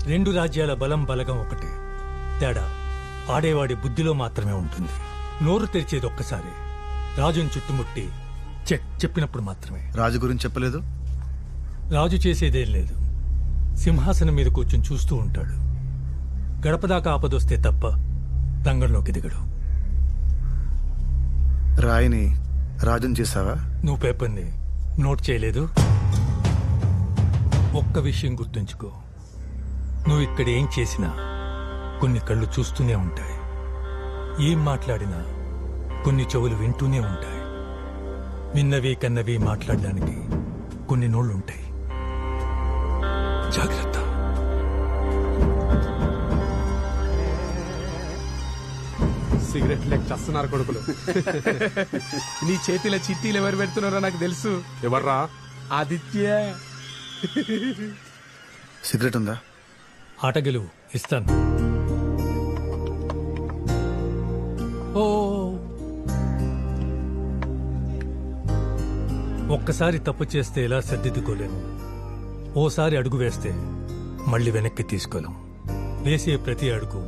రెండు రాజ్యాల బలం బలగం ఒకటే. తేడా ఆడేవాడి బుద్ధిలో మాత్రమే ఉంటుంది. నోరు తెరిచేది ఒక్కసారి, రాజుని చుట్టుముట్టి చెప్పినప్పుడు మాత్రమే. రాజు గురించి చెప్పలేదు. రాజు చేసేదేం లేదు. సింహాసనం మీద కూర్చుని చూస్తూ ఉంటాడు. గడపదాకా ఆపదొస్తే తప్ప రంగంలోకి దిగడు. రాయిని రాజుని చేసావా? నువ్వు పేపర్ని నోట్ చేయలేదు. ఒక్క విషయం గుర్తుంచుకో, నువ్వు ఇక్కడ ఏం చేసినా కొన్ని కళ్ళు చూస్తూనే ఉంటాయి. ఏం మాట్లాడినా కొన్ని చెవులు వింటూనే ఉంటాయి. విన్నవి కన్నవి మాట్లాడడానికి కొన్ని నోళ్లుంటాయి. జాగ్రత్త. సిగరెట్ లెక్క చస్తున్నారు కొడుకులు. నీ చేతిలో చిట్టీలు ఎవరు పెడుతున్నారో నాకు తెలుసు. ఎవర్రా? ఆదిత్య. సిగరెట్ ఉందా? ఆట గెలువు ఇస్తాను. ఓ ఒక్కసారి తప్పు చేస్తే ఎలా సర్దిద్దుకోలేము. ఓసారి అడుగు వేస్తే మళ్ళీ వెనక్కి తీసుకోలేం. వేసే ప్రతి అడుగు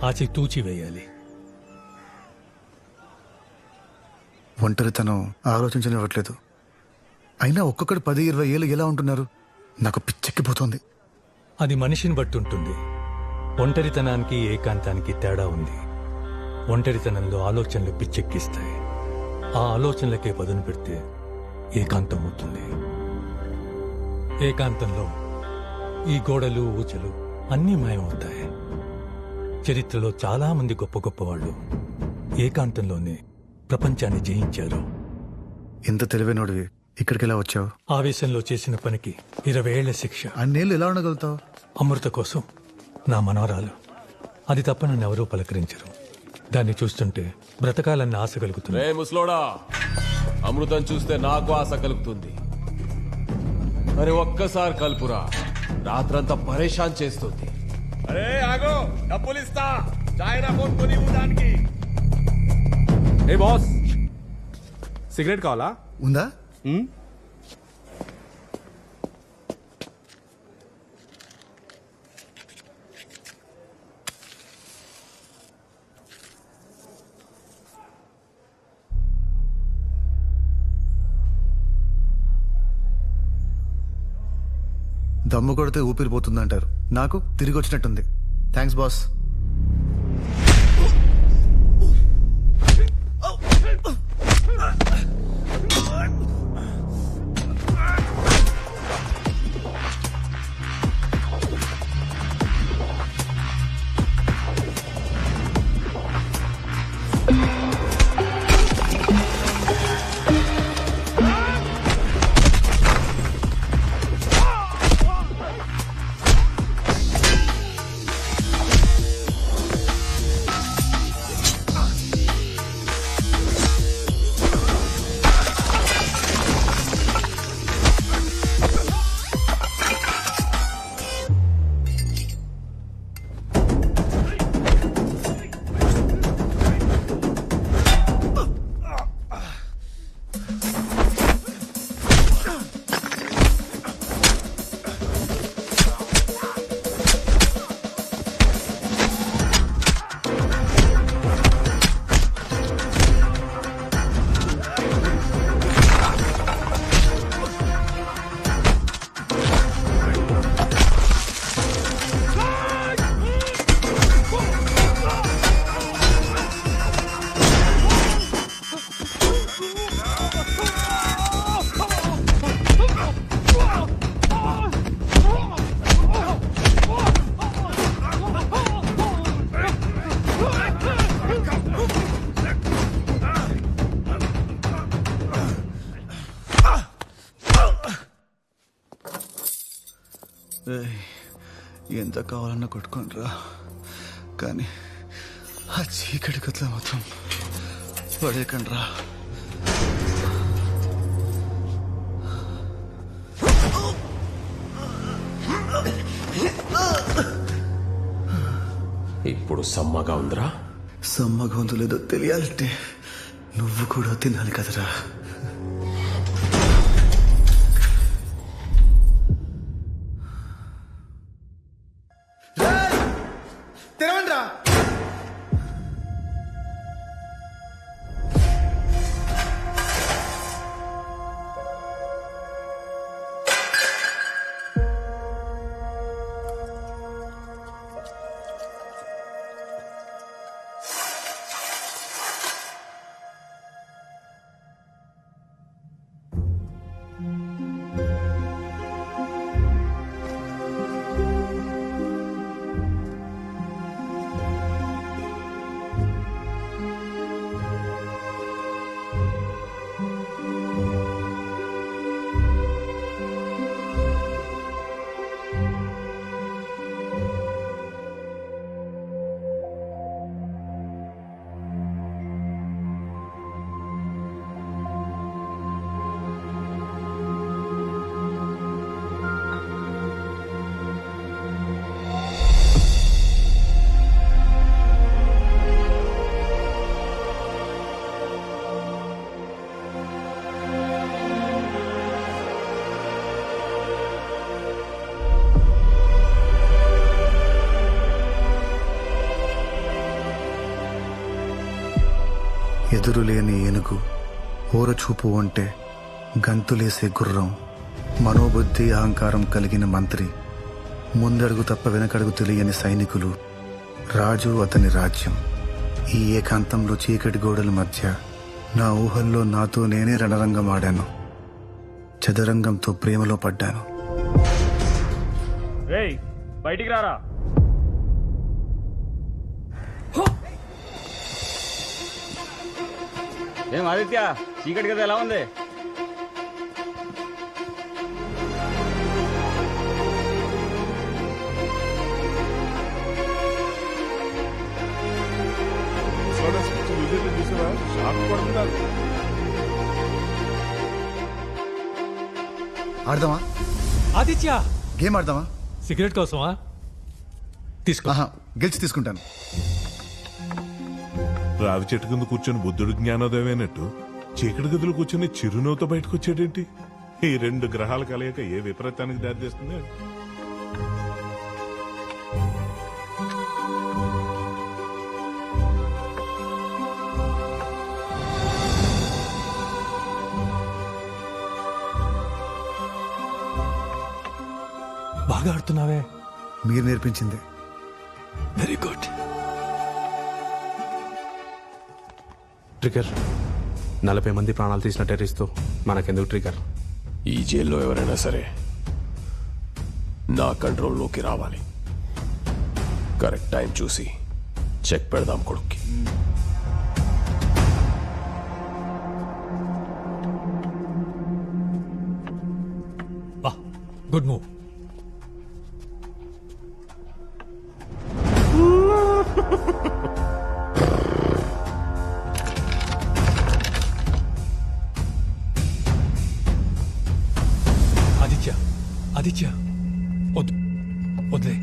ఆచి తూచి వేయాలి. ఒంటరితనం ఆలోచించనివ్వట్లేదు. అయినా ఒక్కొక్కడు 10-20 ఏళ్ళు ఎలా ఉంటున్నారు? నాకు పిచ్చెక్కిపోతుంది. అది మనిషిని బట్టి ఉంటుంది. ఒంటరితనానికి ఏకాంతానికి తేడా ఉంది. ఒంటరితనంలో ఆలోచనలు పిచ్చెక్కిస్తాయి. ఆ ఆలోచనలకే పదును పెడితే ఏకాంతం అవుతుంది. ఏకాంతంలో ఈ గోడలు ఊచలు అన్నీ మాయమవుతాయి. చరిత్రలో చాలా మంది గొప్ప గొప్ప వాళ్ళు ఏకాంతంలోనే ప్రపంచాన్ని జయించారు. ఇంత తెలివైనోడివి ఇక్కడికి ఎలా వచ్చావు? ఆవేశంలో చేసిన పనికి 20 ఏళ్ల శిక్ష. అన్నేళ్ళు ఎలా ఉండగలుగుతావు? అమృత కోసం నా మనవరాలు. అది తప్ప నన్ను ఎవరూ పలకరించరు. దాన్ని చూస్తుంటే బ్రతకాలన్న ఆశ కలుగుతుంది. రే ముసలోడా, అమృతం చూస్తే నాకు ఆశ కలుగుతుంది. అరే ఒక్కసారి కలుపురా, రాత్రంతా పరేషాన్ చేస్తుంది. అరే ఆగో, డబ్బులు ఇస్తా, చాయ్ నా ఫోన్ కొని దానికి. ఏ బాస్, సిగరెట్ కావాలా? ఉందా? దమ్ము కొడితే ఊపిరిపోతుందంటారు. నాకు తిరిగి వచ్చినట్టుంది. Thanks boss. ఎంత కావాలన్నా కొట్టుకోండిరా, కానీ ఆ చీకటి గట్ల మాత్రం పడేయకండి రా. ఇప్పుడు సమ్మగా ఉందిరా. సమ్మగా ఉందో లేదో తెలియాలంటే నువ్వు కూడా తినాలి కదరా. ఎదురులేని ఏనుగు, ఓరచూపు ఉంటే గంతులేసే గుర్రం, మనోబుద్ధి అహంకారం కలిగిన మంత్రి, ముందడుగు తప్ప వెనకడుగు తెలియని సైనికులు, రాజు అతని రాజ్యం. ఈ ఏకాంతంలో చీకటి గోడల మధ్య నా ఊహల్లో నాతో నేనే రణరంగం ఆడాను. చదరంగంతో ప్రేమలో పడ్డాను. బయటికి రారా. ఏం ఆదిత్య, చీకటి కదా ఎలా ఉంది? ఆడదామా? ఆదిత్య, గేమ్ ఆడదామా? సిగరెట్ కోసమా? తీసుకో. ఆహా, గెలిచి తీసుకుంటాను. రావి చెట్టు కింద కూర్చొని బుద్ధుడు జ్ఞానోదయమైనట్టు చీకటి గదిలో కూర్చొని చిరునవ్వుతో బయటకు వచ్చేటేంటి? ఈ రెండు గ్రహాల కలయిక ఏ విపరీతానికి దారితీస్తుంది? బాగా ఆడుతున్నావే. మీరు నేర్పించింది. Very good. ట్రిగర్ 40 మంది ప్రాణాలు తీసిన టెర్రరిస్ట్తో మనకెందుకు ట్రిగర్? ఈ జైల్లో ఎవరైనా సరే నా కంట్రోల్లోకి రావాలి. కరెక్ట్ టైం చూసి చెక్ పెడదాం కొడుక్కి. Good move. ఆదిత్య, ఆదిత్య, వద్దు, వదిలే.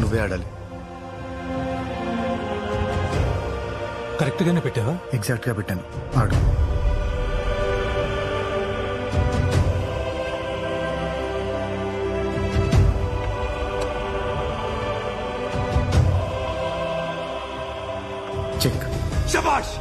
నువ్వే ఆడాలి. కరెక్ట్ గానే పెట్టావా? ఎగ్జాక్ట్ గా పెట్టాను. ఆడు. చెక్. శభాష్.